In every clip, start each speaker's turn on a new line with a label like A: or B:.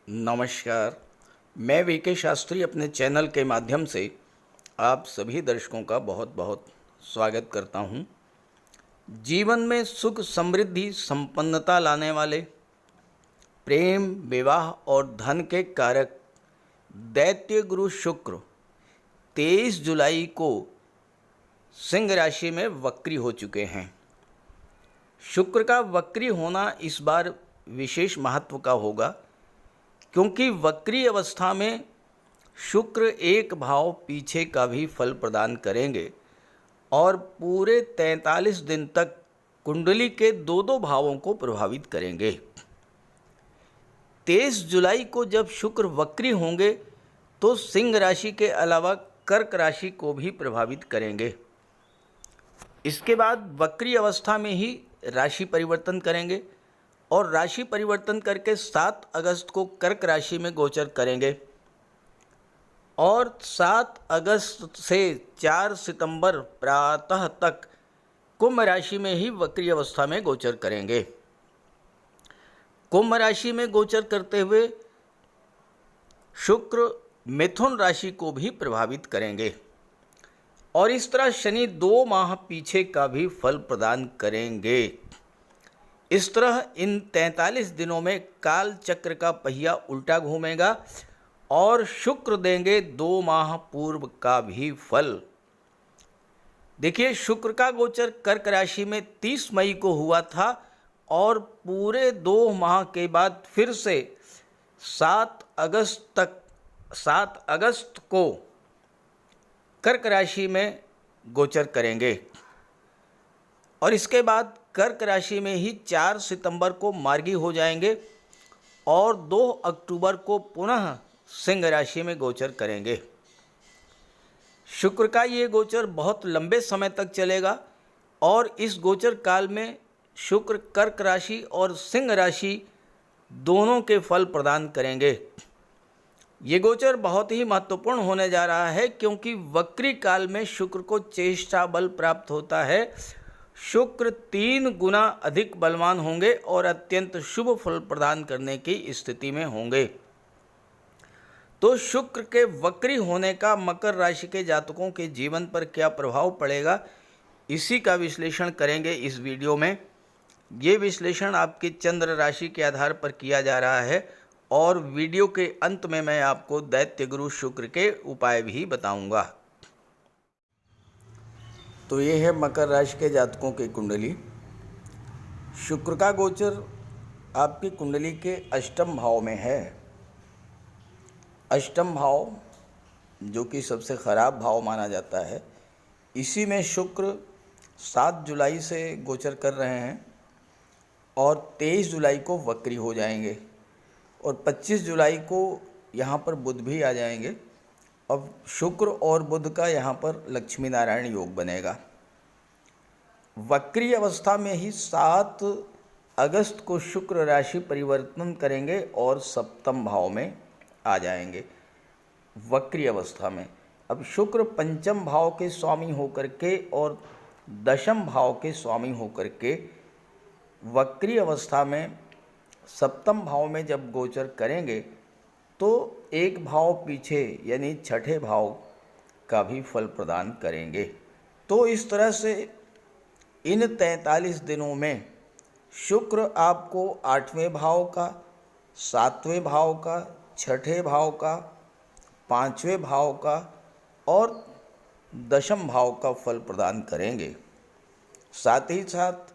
A: नमस्कार। मैं वीके शास्त्री अपने चैनल के माध्यम से आप सभी दर्शकों का बहुत बहुत स्वागत करता हूं। जीवन में सुख समृद्धि संपन्नता लाने वाले प्रेम विवाह और धन के कारक दैत्य गुरु शुक्र 23 जुलाई को सिंह राशि में वक्री हो चुके हैं। शुक्र का वक्री होना इस बार विशेष महत्व का होगा, क्योंकि वक्री अवस्था में शुक्र एक भाव पीछे का भी फल प्रदान करेंगे और पूरे 43 दिन तक कुंडली के दो भावों को प्रभावित करेंगे। 23 जुलाई को जब शुक्र वक्री होंगे तो सिंह राशि के अलावा कर्क राशि को भी प्रभावित करेंगे। इसके बाद वक्री अवस्था में ही राशि परिवर्तन करेंगे और राशि परिवर्तन करके 7 अगस्त को कर्क राशि में गोचर करेंगे और 7 अगस्त से 4 सितंबर प्रातः तक कुंभ राशि में ही वक्री अवस्था में गोचर करेंगे। कुंभ राशि में गोचर करते हुए शुक्र मिथुन राशि को भी प्रभावित करेंगे और इस तरह शनि 2 माह पीछे का भी फल प्रदान करेंगे। इस तरह इन 43 दिनों में काल चक्र का पहिया उल्टा घूमेगा और शुक्र देंगे 2 माह पूर्व का भी फल। देखिए, शुक्र का गोचर कर्क राशि में 30 मई को हुआ था और पूरे 2 माह के बाद फिर से 7 अगस्त को कर्क राशि में गोचर करेंगे और इसके बाद कर्क राशि में ही 4 सितंबर को मार्गी हो जाएंगे और 2 अक्टूबर को पुनः सिंह राशि में गोचर करेंगे। शुक्र का ये गोचर बहुत लंबे समय तक चलेगा और इस गोचर काल में शुक्र कर्क राशि और सिंह राशि दोनों के फल प्रदान करेंगे। ये गोचर बहुत ही महत्वपूर्ण होने जा रहा है, क्योंकि वक्री काल में शुक्र को चेष्टा बल प्राप्त होता है। शुक्र 3 गुना अधिक बलवान होंगे और अत्यंत शुभ फल प्रदान करने की स्थिति में होंगे। तो शुक्र के वक्री होने का मकर राशि के जातकों के जीवन पर क्या प्रभाव पड़ेगा, इसी का विश्लेषण करेंगे इस वीडियो में। ये विश्लेषण आपकी चंद्र राशि के आधार पर किया जा रहा है और वीडियो के अंत में मैं आपको दैत्य गुरु शुक्र के उपाय भी बताऊंगा। तो ये है मकर राशि के जातकों की कुंडली। शुक्र का गोचर आपकी कुंडली के अष्टम भाव में है। अष्टम भाव जो कि सबसे खराब भाव माना जाता है, इसी में शुक्र 7 जुलाई से गोचर कर रहे हैं और 23 जुलाई को वक्री हो जाएंगे और 25 जुलाई को यहाँ पर बुध भी आ जाएंगे। अब शुक्र और बुध का यहाँ पर लक्ष्मी नारायण योग बनेगा। वक्री अवस्था में ही 7 अगस्त को शुक्र राशि परिवर्तन करेंगे और सप्तम भाव में आ जाएंगे वक्री अवस्था में। अब शुक्र पंचम भाव के स्वामी होकर के और दशम भाव के स्वामी होकर के वक्री अवस्था में सप्तम भाव में जब गोचर करेंगे तो एक भाव पीछे यानी छठे भाव का भी फल प्रदान करेंगे। तो इस तरह से इन 43 दिनों में शुक्र आपको 8वें भाव का, 7वें भाव का, छठे भाव का, 5वें भाव का और दशम भाव का फल प्रदान करेंगे। साथ ही साथ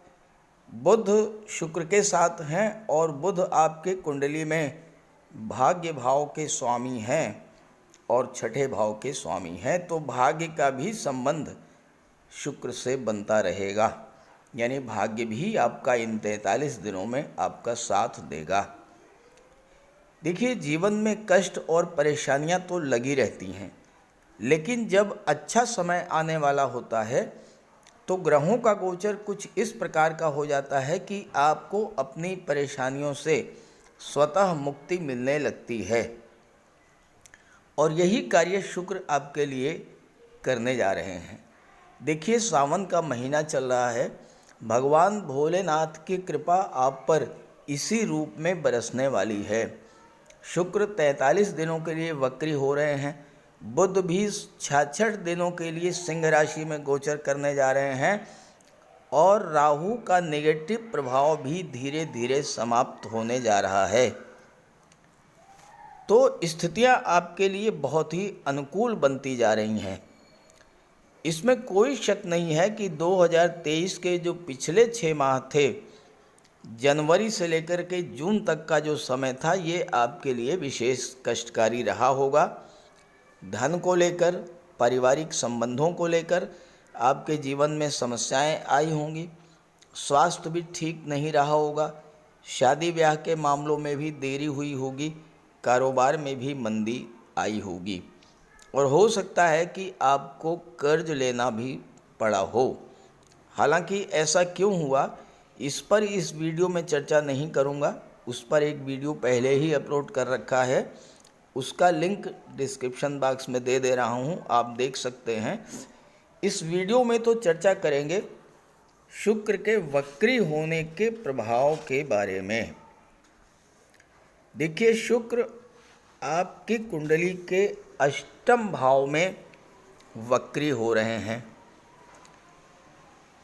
A: बुध शुक्र के साथ हैं और बुध आपके कुंडली में भाग्य भाव के स्वामी हैं और छठे भाव के स्वामी हैं। तो भाग्य का भी संबंध शुक्र से बनता रहेगा, यानी भाग्य भी आपका इन 43 दिनों में आपका साथ देगा। देखिए, जीवन में कष्ट और परेशानियां तो लगी रहती हैं, लेकिन जब अच्छा समय आने वाला होता है तो ग्रहों का गोचर कुछ इस प्रकार का हो जाता है कि आपको अपनी परेशानियों से स्वतः मुक्ति मिलने लगती है और यही कार्य शुक्र आपके लिए करने जा रहे हैं। देखिए, सावन का महीना चल रहा है। भगवान भोलेनाथ की कृपा आप पर इसी रूप में बरसने वाली है। शुक्र 43 दिनों के लिए वक्री हो रहे हैं। बुध भी 66 दिनों के लिए सिंह राशि में गोचर करने जा रहे हैं और राहु का नेगेटिव प्रभाव भी धीरे धीरे समाप्त होने जा रहा है। तो स्थितियां आपके लिए बहुत ही अनुकूल बनती जा रही हैं। इसमें कोई शक नहीं है कि 2023 के जो पिछले 6 माह थे, जनवरी से लेकर के जून तक का जो समय था, ये आपके लिए विशेष कष्टकारी रहा होगा। धन को लेकर, पारिवारिक संबंधों को लेकर आपके जीवन में समस्याएं आई होंगी। स्वास्थ्य भी ठीक नहीं रहा होगा। शादी ब्याह के मामलों में भी देरी हुई होगी। कारोबार में भी मंदी आई होगी और हो सकता है कि आपको कर्ज लेना भी पड़ा हो। हालांकि ऐसा क्यों हुआ, इस पर इस वीडियो में चर्चा नहीं करूंगा। उस पर एक वीडियो पहले ही अपलोड कर रखा है, उसका लिंक डिस्क्रिप्शन बॉक्स में दे रहा हूं, आप देख सकते हैं। इस वीडियो में तो चर्चा करेंगे शुक्र के वक्री होने के प्रभाव के बारे में। देखिए, शुक्र आपकी कुंडली के अष्टम भाव में वक्री हो रहे हैं।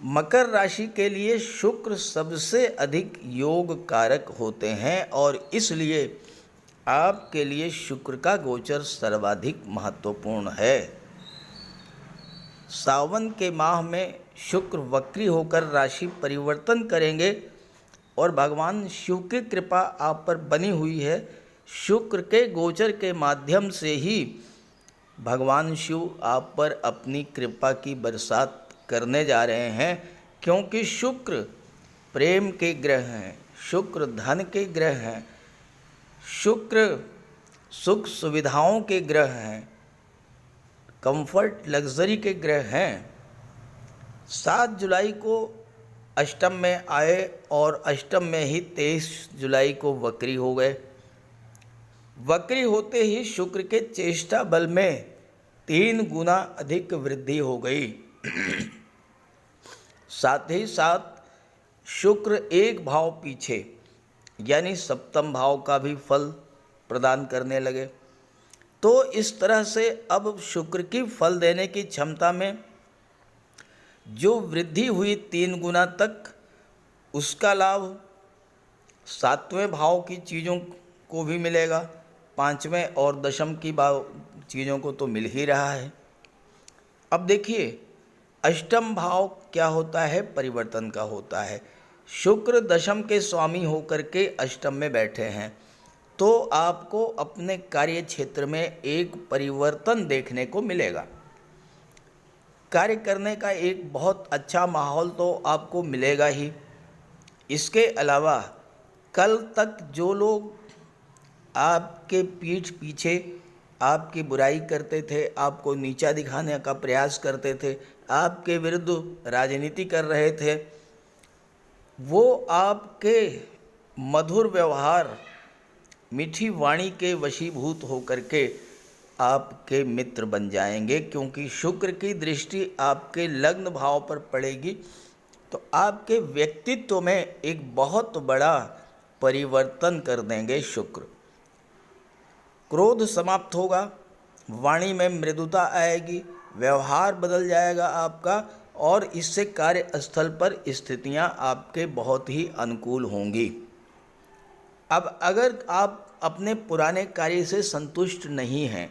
A: मकर राशि के लिए शुक्र सबसे अधिक योग कारक होते हैं और इसलिए आपके लिए शुक्र का गोचर सर्वाधिक महत्वपूर्ण है। सावन के माह में शुक्र वक्री होकर राशि परिवर्तन करेंगे और भगवान शिव की कृपा आप पर बनी हुई है। शुक्र के गोचर के माध्यम से ही भगवान शिव आप पर अपनी कृपा की बरसात करने जा रहे हैं, क्योंकि शुक्र प्रेम के ग्रह हैं, शुक्र धन के ग्रह हैं, शुक्र सुख सुविधाओं के ग्रह हैं, कंफर्ट लग्जरी के ग्रह हैं। 7 जुलाई को अष्टम में आए और अष्टम में ही 23 जुलाई को वक्री हो गए। वक्री होते ही शुक्र के चेष्टा बल में 3 गुना अधिक वृद्धि हो गई। साथ ही साथ शुक्र एक भाव पीछे यानी सप्तम भाव का भी फल प्रदान करने लगे। तो इस तरह से अब शुक्र की फल देने की क्षमता में जो वृद्धि हुई 3 गुना तक, उसका लाभ 7वें भाव की चीज़ों को भी मिलेगा, 5वें और दशम की भाव चीज़ों को तो मिल ही रहा है। अब देखिए, अष्टम भाव क्या होता है, परिवर्तन का होता है। शुक्र दशम के स्वामी होकर के अष्टम में बैठे हैं, तो आपको अपने कार्य क्षेत्र में एक परिवर्तन देखने को मिलेगा। कार्य करने का एक बहुत अच्छा माहौल तो आपको मिलेगा ही। इसके अलावा कल तक जो लोग आपके पीठ पीछे आपकी बुराई करते थे, आपको नीचा दिखाने का प्रयास करते थे, आपके विरुद्ध राजनीति कर रहे थे, वो आपके मधुर व्यवहार, मीठी वाणी के वशीभूत होकर के आपके मित्र बन जाएंगे, क्योंकि शुक्र की दृष्टि आपके लग्न भाव पर पड़ेगी। तो आपके व्यक्तित्व में एक बहुत बड़ा परिवर्तन कर देंगे शुक्र। क्रोध समाप्त होगा, वाणी में मृदुता आएगी, व्यवहार बदल जाएगा आपका और इससे कार्यस्थल पर स्थितियां आपके बहुत ही अनुकूल होंगी। अब अगर आप अपने पुराने कार्य से संतुष्ट नहीं हैं,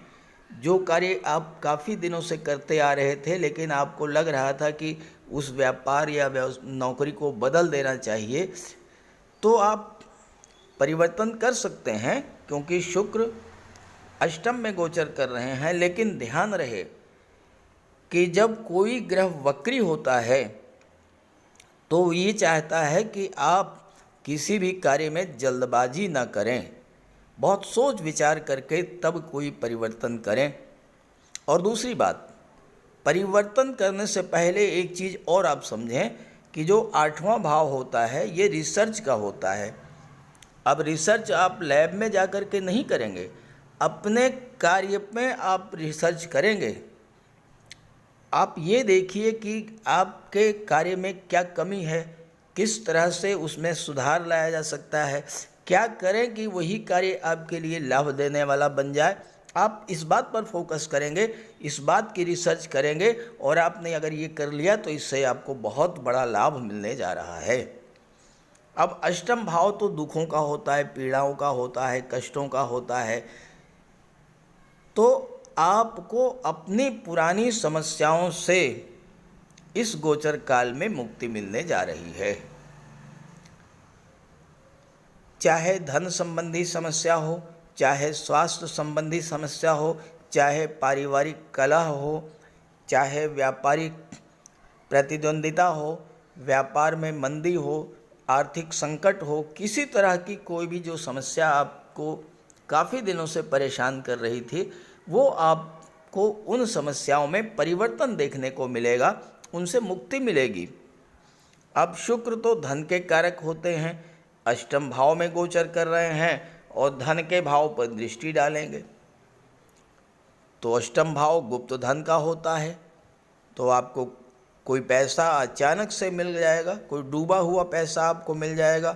A: जो कार्य आप काफ़ी दिनों से करते आ रहे थे लेकिन आपको लग रहा था कि उस व्यापार या नौकरी को बदल देना चाहिए, तो आप परिवर्तन कर सकते हैं, क्योंकि शुक्र अष्टम में गोचर कर रहे हैं। लेकिन ध्यान रहे कि जब कोई ग्रह वक्री होता है तो ये चाहता है कि आप किसी भी कार्य में जल्दबाजी ना करें, बहुत सोच विचार करके तब कोई परिवर्तन करें। और दूसरी बात, परिवर्तन करने से पहले एक चीज़ और आप समझें कि जो 8वां भाव होता है ये रिसर्च का होता है। अब रिसर्च आप लैब में जा कर के नहीं करेंगे, अपने कार्य में आप रिसर्च करेंगे। आप ये देखिए कि आपके कार्य में क्या कमी है, किस तरह से उसमें सुधार लाया जा सकता है, क्या करें कि वही कार्य आपके लिए लाभ देने वाला बन जाए। आप इस बात पर फोकस करेंगे, इस बात की रिसर्च करेंगे, और आपने अगर ये कर लिया तो इससे आपको बहुत बड़ा लाभ मिलने जा रहा है। अब अष्टम भाव तो दुखों का होता है, पीड़ाओं का होता है, कष्टों का होता है। तो आपको अपनी पुरानी समस्याओं से इस गोचर काल में मुक्ति मिलने जा रही है। चाहे धन संबंधी समस्या हो, चाहे स्वास्थ्य संबंधी समस्या हो, चाहे पारिवारिक कलह हो, चाहे व्यापारिक प्रतिद्वंदिता हो, व्यापार में मंदी हो, आर्थिक संकट हो, किसी तरह की कोई भी जो समस्या आपको काफ़ी दिनों से परेशान कर रही थी, वो आपको उन समस्याओं में परिवर्तन देखने को मिलेगा, उनसे मुक्ति मिलेगी। अब शुक्र तो धन के कारक होते हैं, अष्टम भाव में गोचर कर रहे हैं और धन के भाव पर दृष्टि डालेंगे। तो अष्टम भाव गुप्त धन का होता है, तो आपको कोई पैसा अचानक से मिल जाएगा, कोई डूबा हुआ पैसा आपको मिल जाएगा,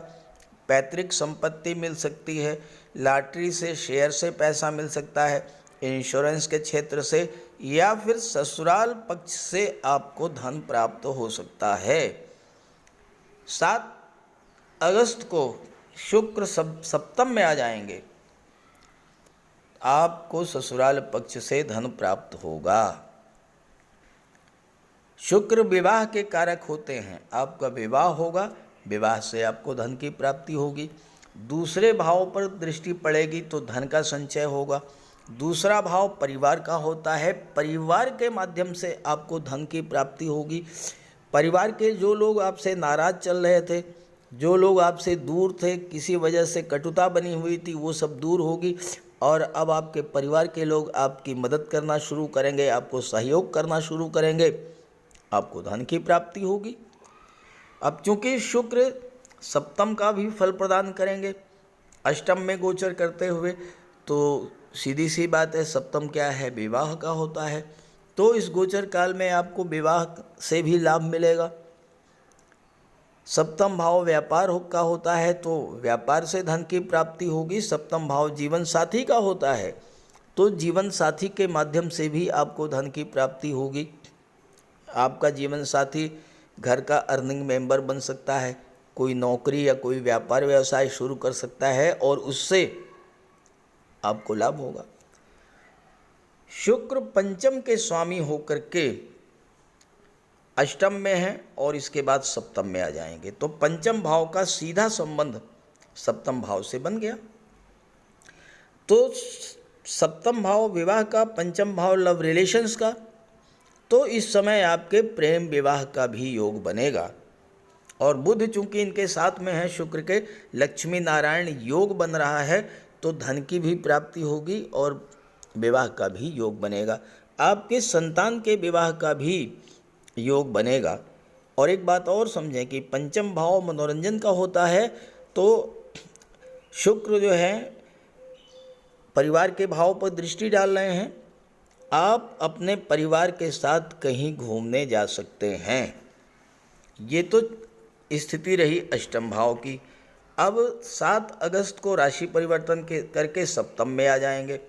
A: पैतृक संपत्ति मिल सकती है, लॉटरी से, शेयर से पैसा मिल सकता है, इंश्योरेंस के क्षेत्र से, या फिर ससुराल पक्ष से आपको धन प्राप्त हो सकता है। 7 अगस्त को शुक्र सप्तम में आ जाएंगे, आपको ससुराल पक्ष से धन प्राप्त होगा। शुक्र विवाह के कारक होते हैं, आपका विवाह होगा, विवाह से आपको धन की प्राप्ति होगी। दूसरे भाव पर दृष्टि पड़ेगी तो धन का संचय होगा। दूसरा भाव परिवार का होता है, परिवार के माध्यम से आपको धन की प्राप्ति होगी। परिवार के जो लोग आपसे नाराज चल रहे थे, जो लोग आपसे दूर थे, किसी वजह से कटुता बनी हुई थी, वो सब दूर होगी और अब आपके परिवार के लोग आपकी मदद करना शुरू करेंगे, आपको सहयोग करना शुरू करेंगे, आपको धन की प्राप्ति होगी। अब चूंकि शुक्र सप्तम का भी फल प्रदान करेंगे अष्टम में गोचर करते हुए, तो सीधी सी बात है, सप्तम क्या है, विवाह का होता है। तो इस गोचर काल में आपको विवाह से भी लाभ मिलेगा। सप्तम भाव व्यापार का होता है, तो व्यापार से धन की प्राप्ति होगी। सप्तम भाव जीवन साथी का होता है, तो जीवन साथी के माध्यम से भी आपको धन की प्राप्ति होगी। आपका जीवन साथी घर का अर्निंग मेंबर बन सकता है, कोई नौकरी या कोई व्यापार व्यवसाय शुरू कर सकता है और उससे आपको लाभ होगा। शुक्र पंचम के स्वामी होकर के अष्टम में है और इसके बाद सप्तम में आ जाएंगे, तो पंचम भाव का सीधा संबंध सप्तम भाव से बन गया। तो सप्तम भाव विवाह का, पंचम भाव लव रिलेशंस का, तो इस समय आपके प्रेम विवाह का भी योग बनेगा। और बुध चूंकि इनके साथ में है, शुक्र के लक्ष्मी नारायण योग बन रहा है, तो धन की भी प्राप्ति होगी और विवाह का भी योग बनेगा। आपके संतान के विवाह का भी योग बनेगा। और एक बात और समझें कि पंचम भाव मनोरंजन का होता है, तो शुक्र जो है परिवार के भाव पर दृष्टि डाल रहे हैं, आप अपने परिवार के साथ कहीं घूमने जा सकते हैं। ये तो स्थिति रही अष्टम भाव की। अब 7 अगस्त को राशि परिवर्तन करके सप्तम में आ जाएंगे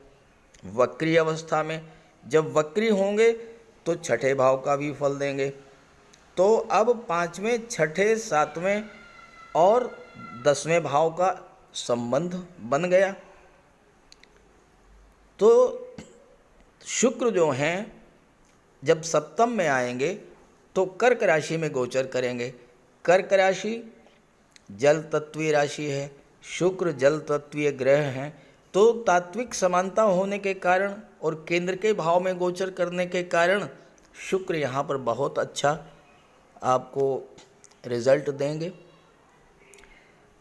A: वक्री अवस्था में। जब वक्री होंगे तो छठे भाव का भी फल देंगे। तो अब 5वें, छठे, 7वें और 10वें भाव का संबंध बन गया। तो शुक्र जो हैं जब सप्तम में आएंगे तो कर्क राशि में गोचर करेंगे। कर्क राशि जल तत्वीय राशि है, शुक्र जल तत्वीय ग्रह हैं, तो तात्विक समानता होने के कारण और केंद्र के भाव में गोचर करने के कारण शुक्र यहाँ पर बहुत अच्छा आपको रिजल्ट देंगे।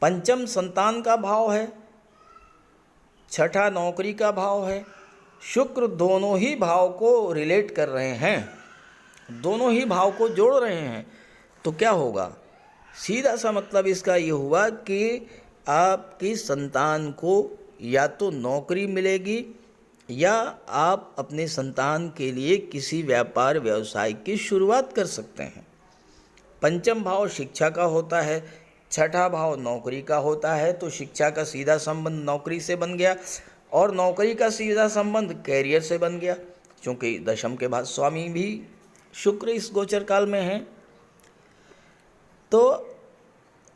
A: पंचम संतान का भाव है, छठा नौकरी का भाव है। शुक्र दोनों ही भाव को रिलेट कर रहे हैं, दोनों ही भाव को जोड़ रहे हैं। तो क्या होगा, सीधा सा मतलब इसका ये हुआ कि आपकी संतान को या तो नौकरी मिलेगी या आप अपने संतान के लिए किसी व्यापार व्यवसाय की शुरुआत कर सकते हैं। पंचम भाव शिक्षा का होता है, छठा भाव नौकरी का होता है, तो शिक्षा का सीधा संबंध नौकरी से बन गया और नौकरी का सीधा संबंध कैरियर से बन गया, क्योंकि दशम के बाद स्वामी भी शुक्र इस गोचर काल में हैं। तो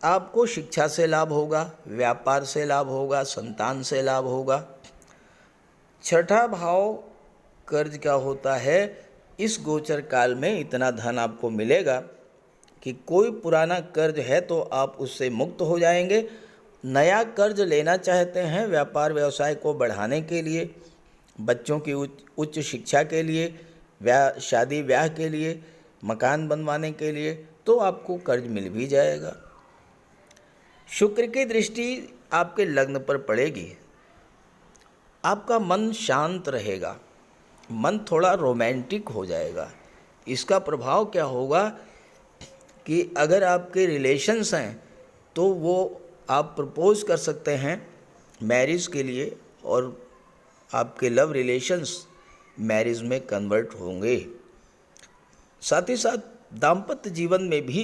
A: आपको शिक्षा से लाभ होगा, व्यापार से लाभ होगा, संतान से लाभ होगा। छठा भाव कर्ज का होता है। इस गोचर काल में इतना धन आपको मिलेगा कि कोई पुराना कर्ज है तो आप उससे मुक्त हो जाएंगे। नया कर्ज लेना चाहते हैं व्यापार व्यवसाय को बढ़ाने के लिए, बच्चों की उच्च शिक्षा के लिए, शादी ब्याह के लिए, मकान बनवाने के लिए, तो आपको कर्ज मिल भी जाएगा। शुक्र की दृष्टि आपके लग्न पर पड़ेगी, आपका मन शांत रहेगा, मन थोड़ा रोमांटिक हो जाएगा। इसका प्रभाव क्या होगा कि अगर आपके रिलेशंस हैं तो वो आप प्रपोज कर सकते हैं मैरिज के लिए, और आपके लव रिलेशंस मैरिज में कन्वर्ट होंगे। साथ ही साथ दाम्पत्य जीवन में भी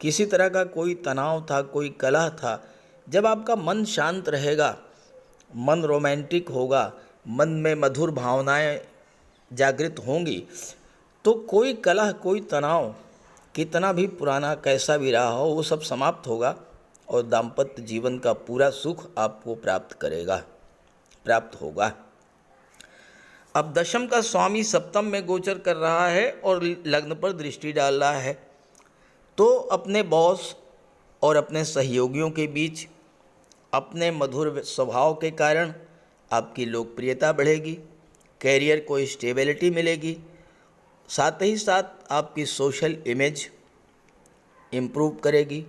A: किसी तरह का कोई तनाव था, कोई कलह था, जब आपका मन शांत रहेगा, मन रोमांटिक होगा, मन में मधुर भावनाएं जागृत होंगी, तो कोई कलह, कोई तनाव कितना भी पुराना कैसा भी रहा हो वो सब समाप्त होगा और दाम्पत्य जीवन का पूरा सुख आपको प्राप्त होगा। अब दशम का स्वामी सप्तम में गोचर कर रहा है और लग्न पर दृष्टि डाल रहा है, तो अपने बॉस और अपने सहयोगियों के बीच अपने मधुर स्वभाव के कारण आपकी लोकप्रियता बढ़ेगी, कैरियर को स्टेबिलिटी मिलेगी, साथ ही साथ आपकी सोशल इमेज इम्प्रूव करेगी।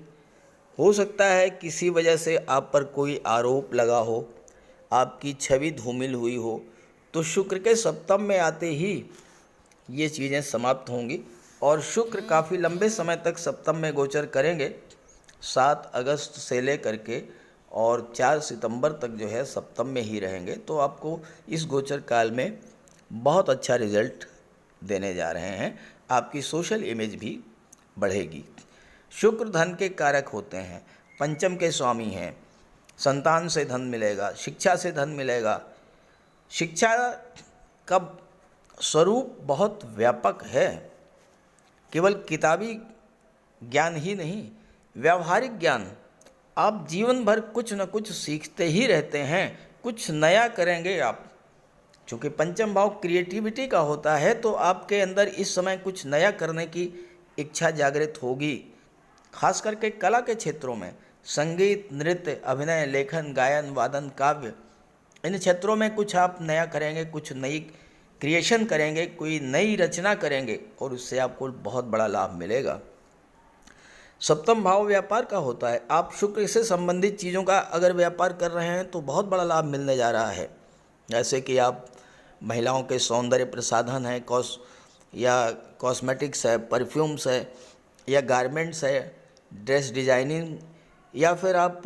A: हो सकता है किसी वजह से आप पर कोई आरोप लगा हो, आपकी छवि धूमिल हुई हो, तो शुक्र के सप्तम में आते ही ये चीज़ें समाप्त होंगी और शुक्र काफ़ी लंबे समय तक सप्तम में गोचर करेंगे। 7 अगस्त से लेकर के और 4 सितंबर तक जो है सप्तम में ही रहेंगे, तो आपको इस गोचर काल में बहुत अच्छा रिजल्ट देने जा रहे हैं। आपकी सोशल इमेज भी बढ़ेगी। शुक्र धन के कारक होते हैं, पंचम के स्वामी हैं, संतान से धन मिलेगा, शिक्षा से धन मिलेगा। शिक्षा का स्वरूप बहुत व्यापक है, केवल किताबी ज्ञान ही नहीं, व्यावहारिक ज्ञान। आप जीवन भर कुछ न कुछ सीखते ही रहते हैं, कुछ नया करेंगे आप। चूँकि पंचम भाव क्रिएटिविटी का होता है, तो आपके अंदर इस समय कुछ नया करने की इच्छा जागृत होगी, खास करके कला के क्षेत्रों में, संगीत, नृत्य, अभिनय, लेखन, गायन, वादन, काव्य, इन क्षेत्रों में कुछ आप नया करेंगे, कुछ नई क्रिएशन करेंगे, कोई नई रचना करेंगे और उससे आपको बहुत बड़ा लाभ मिलेगा। सप्तम भाव व्यापार का होता है। आप शुक्र से संबंधित चीज़ों का अगर व्यापार कर रहे हैं तो बहुत बड़ा लाभ मिलने जा रहा है। जैसे कि आप महिलाओं के सौंदर्य प्रसाधन है, कॉस्मेटिक्स है, परफ्यूम्स है, या गारमेंट्स है, ड्रेस डिजाइनिंग, या फिर आप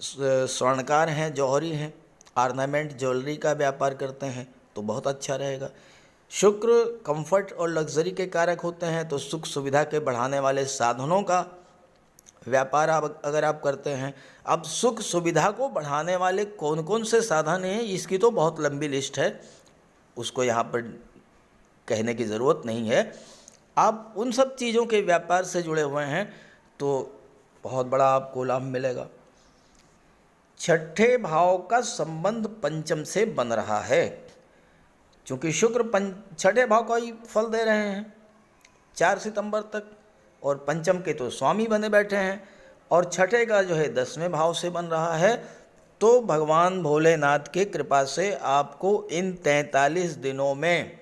A: स्वर्णकार हैं, जौहरी हैं, ऑर्नामेंट ज्वेलरी का व्यापार करते हैं तो बहुत अच्छा रहेगा। शुक्र कंफर्ट और लग्जरी के कारक होते हैं, तो सुख सुविधा के बढ़ाने वाले साधनों का व्यापार अगर आप करते हैं। अब सुख सुविधा को बढ़ाने वाले कौन कौन से साधन हैं, इसकी तो बहुत लंबी लिस्ट है, उसको यहाँ पर कहने की ज़रूरत नहीं है। आप उन सब चीज़ों के व्यापार से जुड़े हुए हैं तो बहुत बड़ा आपको लाभ मिलेगा। छठे भाव का संबंध पंचम से बन रहा है, क्योंकि शुक्र छठे भाव का ही फल दे रहे हैं 4 सितंबर तक, और पंचम के तो स्वामी बने बैठे हैं, और छठे का जो है 10वें भाव से बन रहा है। तो भगवान भोलेनाथ की कृपा से आपको इन 43 दिनों में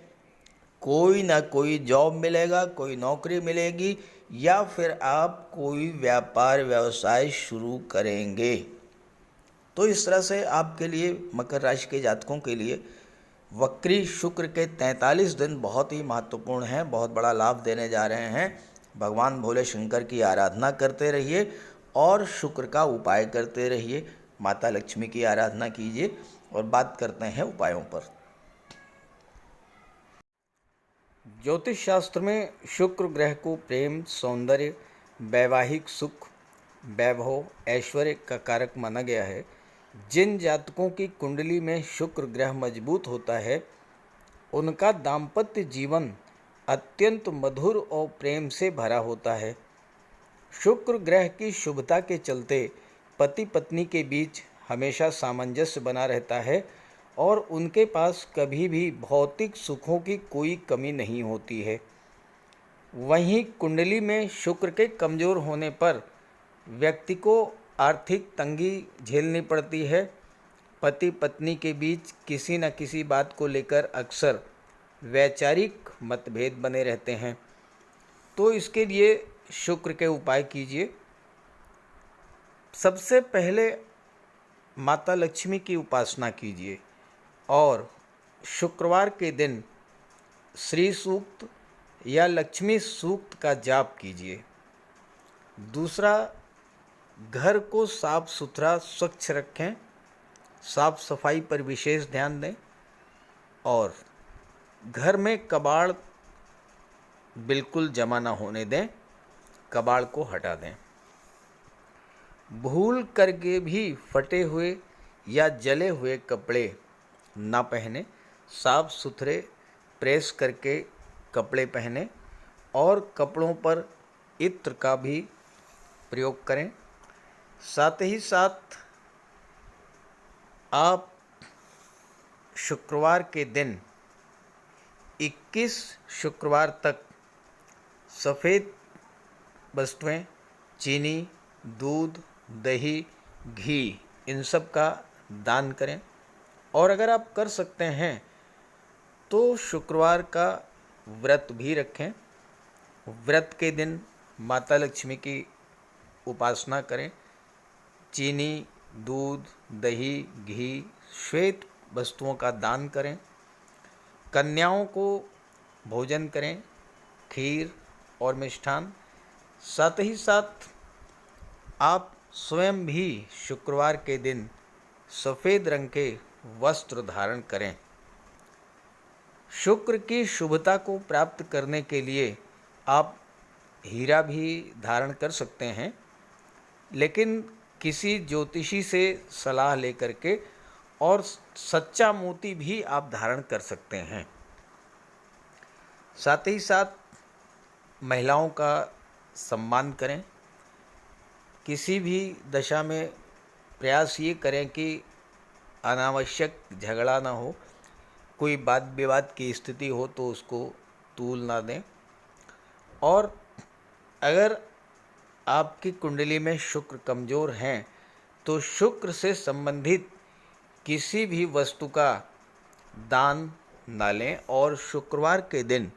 A: कोई ना कोई जॉब मिलेगा, कोई नौकरी मिलेगी, या फिर आप कोई व्यापार व्यवसाय शुरू करेंगे। तो इस तरह से आपके लिए, मकर राशि के जातकों के लिए वक्री शुक्र के 43 दिन बहुत ही महत्वपूर्ण हैं, बहुत बड़ा लाभ देने जा रहे हैं। भगवान भोले शंकर की आराधना करते रहिए और शुक्र का उपाय करते रहिए, माता लक्ष्मी की आराधना कीजिए। और बात करते हैं उपायों पर। ज्योतिष शास्त्र में शुक्र ग्रह को प्रेम, सौंदर्य, वैवाहिक सुख वैभव, ऐश्वर्य का कारक माना गया है। जिन जातकों की कुंडली में शुक्र ग्रह मजबूत होता है उनका दाम्पत्य जीवन अत्यंत मधुर और प्रेम से भरा होता है। शुक्र ग्रह की शुभता के चलते पति पत्नी के बीच हमेशा सामंजस्य बना रहता है और उनके पास कभी भी भौतिक सुखों की कोई कमी नहीं होती है। वहीं कुंडली में शुक्र के कमज़ोर होने पर व्यक्ति को आर्थिक तंगी झेलनी पड़ती है। पति पत्नी के बीच किसी न किसी बात को लेकर अक्सर वैचारिक मतभेद बने रहते हैं। तो इसके लिए शुक्र के उपाय कीजिए। सबसे पहले माता लक्ष्मी की उपासना कीजिए और शुक्रवार के दिन श्री सूक्त या लक्ष्मी सूक्त का जाप कीजिए। दूसरा, घर को साफ सुथरा स्वच्छ रखें, साफ सफाई पर विशेष ध्यान दें और घर में कबाड़ बिल्कुल जमा ना होने दें, कबाड़ को हटा दें। भूल करके भी फटे हुए या जले हुए कपड़े ना पहने, साफ सुथरे प्रेस करके कपड़े पहने और कपड़ों पर इत्र का भी प्रयोग करें। साथ ही साथ आप शुक्रवार के दिन 21 शुक्रवार तक सफ़ेद वस्तुएं, चीनी, दूध, दही, घी, इन सब का दान करें। और अगर आप कर सकते हैं तो शुक्रवार का व्रत भी रखें। व्रत के दिन माता लक्ष्मी की उपासना करें। चीनी, दूध, दही, घी, श्वेत वस्तुओं का दान करें। कन्याओं को भोजन करें, खीर और मिष्ठान। साथ ही साथ आप स्वयं भी शुक्रवार के दिन सफ़ेद रंग के वस्त्र धारण करें। शुक्र की शुभता को प्राप्त करने के लिए आप हीरा भी धारण कर सकते हैं, लेकिन किसी ज्योतिषी से सलाह लेकर के, और सच्चा मोती भी आप धारण कर सकते हैं। साथ ही साथ महिलाओं का सम्मान करें। किसी भी दशा में प्रयास ये करें कि अनावश्यक झगड़ा ना हो, कोई वाद विवाद की स्थिति हो तो उसको तूल ना दें। और अगर आपकी कुंडली में शुक्र कमज़ोर हैं तो शुक्र से संबंधित किसी भी वस्तु का दान ना लें और शुक्रवार के दिन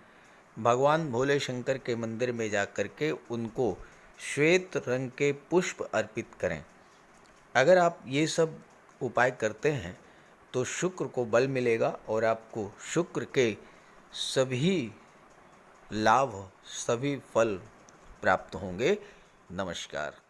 A: भगवान भोले शंकर के मंदिर में जाकर के उनको श्वेत रंग के पुष्प अर्पित करें। अगर आप ये सब उपाय करते हैं तो शुक्र को बल मिलेगा और आपको शुक्र के सभी लाभ, सभी फल प्राप्त होंगे। नमस्कार।